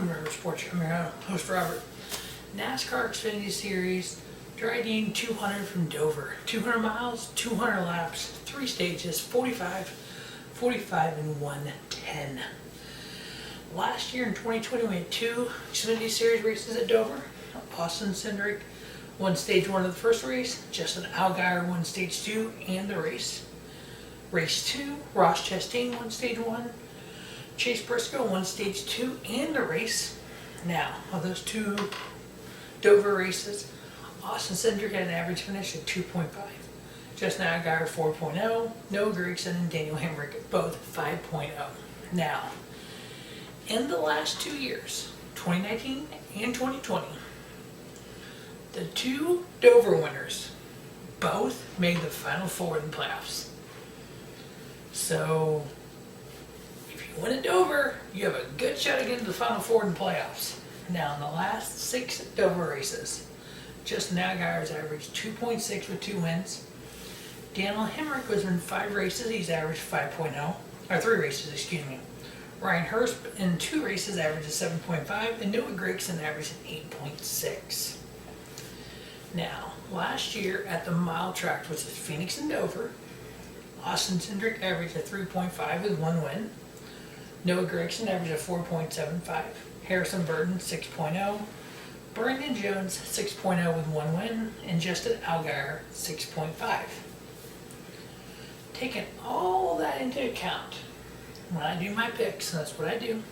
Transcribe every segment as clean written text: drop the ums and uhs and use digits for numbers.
Whelen Sports. I'm your host, Robert. NASCAR Xfinity Series, Drydene 200 from Dover. 200 miles, 200 laps, 3 stages, 45, 45, and 110. Last year in 2020, we had 2 Xfinity Series races at Dover. Austin Cindric won stage 1 of the first race. Justin Allgaier won stage 2 and the race. Race 2, Ross Chastain won stage 1. Chase Briscoe won stage 2 and the race. Now, of those 2 Dover races, Austin Cindric had an average finish of 2.5. Justin Allgaier 4.0, Noah Gragson and Daniel Hemrick both 5.0. Now, in the last 2 years, 2019 and 2020, the 2 Dover winners both made the Final Four in the playoffs. So, if you win at Dover, you have a good shot at getting to the Final Four in the playoffs. Now, in the last 6 Dover races, Justin Allgaier's averaged 2.6 with 2 wins. Daniel Hemrick was in 5 races, he's averaged 5.0, or 3 races, excuse me. Ryan Hurst in 2 races averages 7.5, and Noah Gragson averaged 8.6. Now, last year at the mile track, which is Phoenix and Dover, Austin Cindric averaged a 3.5 with 1 win. Noah Gragson averaged a 4.75. Harrison Burton 6.0. Brandon Jones 6.0 with 1 win. And Justin Allgaier 6.5. Taking all that into account, when I do my picks, that's what I do.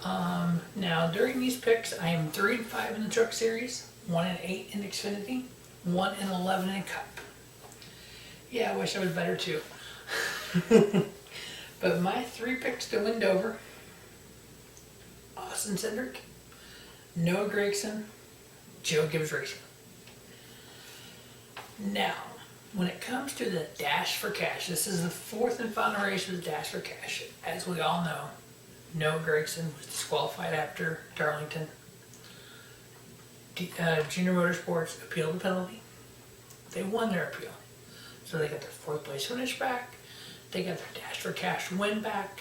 Now, during these picks, I am 3-5 in the Truck Series, 1-8 in Xfinity, 1-11 in Cup. Yeah, I wish I was better too. But my 3 picks to win Dover: Austin Cindric, Noah Gragson, Joe Gibbs Racing. Now, when it comes to the Dash for Cash, this is the 4th and final race of the Dash for Cash. As we all know, Noah Gragson was disqualified after Darlington. Junior Motorsports appealed the penalty. They won their appeal. So they got their 4th place finish back. They got their Dash for Cash win back.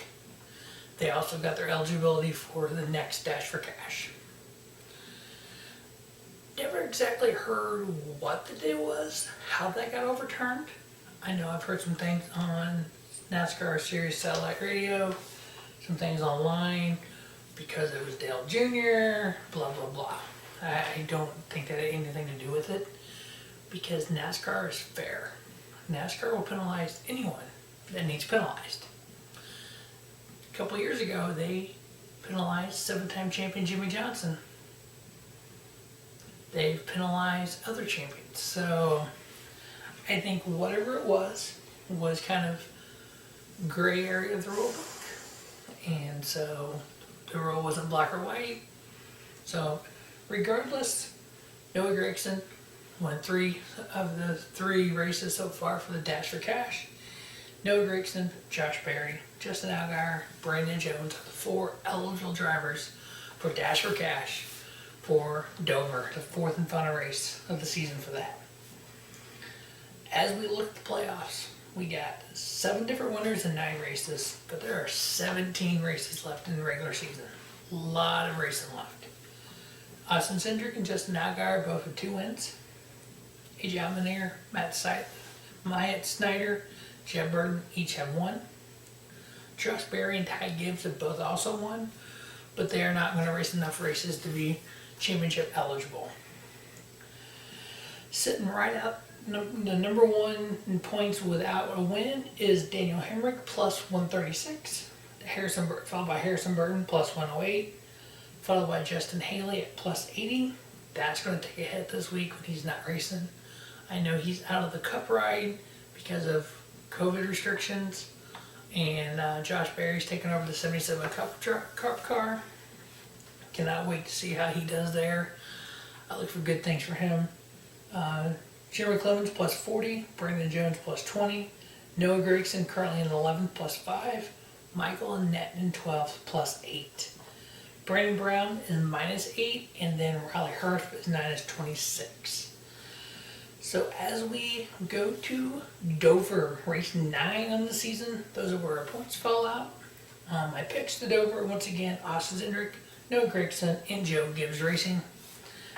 They also got their eligibility for the next Dash for Cash. Never exactly heard what the deal was, how that got overturned. I know I've heard some things on NASCAR Series satellite radio, some things online, because it was Dale Jr., blah, blah, blah. I don't think that had anything to do with it, because NASCAR is fair. NASCAR will penalize anyone that needs penalized. A couple years ago, they penalized 7-time champion Jimmy Johnson. They've penalized other champions. So I think whatever it was kind of gray area of the rule book. And so the rule wasn't black or white. So regardless, Noah Gragson won 3 of the 3 races so far for the Dash for Cash. Noah Gragson, Josh Berry, Justin Allgaier, Brandon Jones are the 4 eligible drivers for Dash for Cash for Dover, the 4th and final race of the season for that. As we look at the playoffs, we got 7 different winners in 9 races, but there are 17 races left in the regular season. A lot of racing left. Austin Cindric and Justin Allgaier both with 2 wins. AJ Allmendinger, Myatt Snyder, Jeb Burton each have 1. Josh Berry and Ty Gibbs have both also won, but they are not going to race enough races to be championship eligible. Sitting right out, the number 1 in points without a win is Daniel Hemrick plus 136. Followed by Harrison Burton plus 108. Followed by Justin Haley at plus 80. That's going to take a hit this week when he's not racing. I know he's out of the Cup ride because of COVID restrictions. And Josh Berry's taking over the 77 Cup car. Cannot wait to see how he does there. I look for good things for him. Jeremy Clemens plus 40. Brandon Jones plus 20. Noah Gragson currently in 11th plus 5. Michael Annett in 12th plus 8. Brandon Brown is minus 8. And then Riley Hurst is minus 26. So as we go to Dover, race 9 on the season, those are where our points fall out. My picks to Dover, once again, Austin Cindric, Noah Gregson, and Joe Gibbs Racing.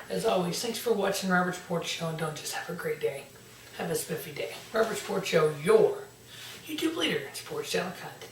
As always, thanks for watching Robert Sports Show, and don't just have a great day. Have a spiffy day. Robert Sports Show, your YouTube leader in sports channel content.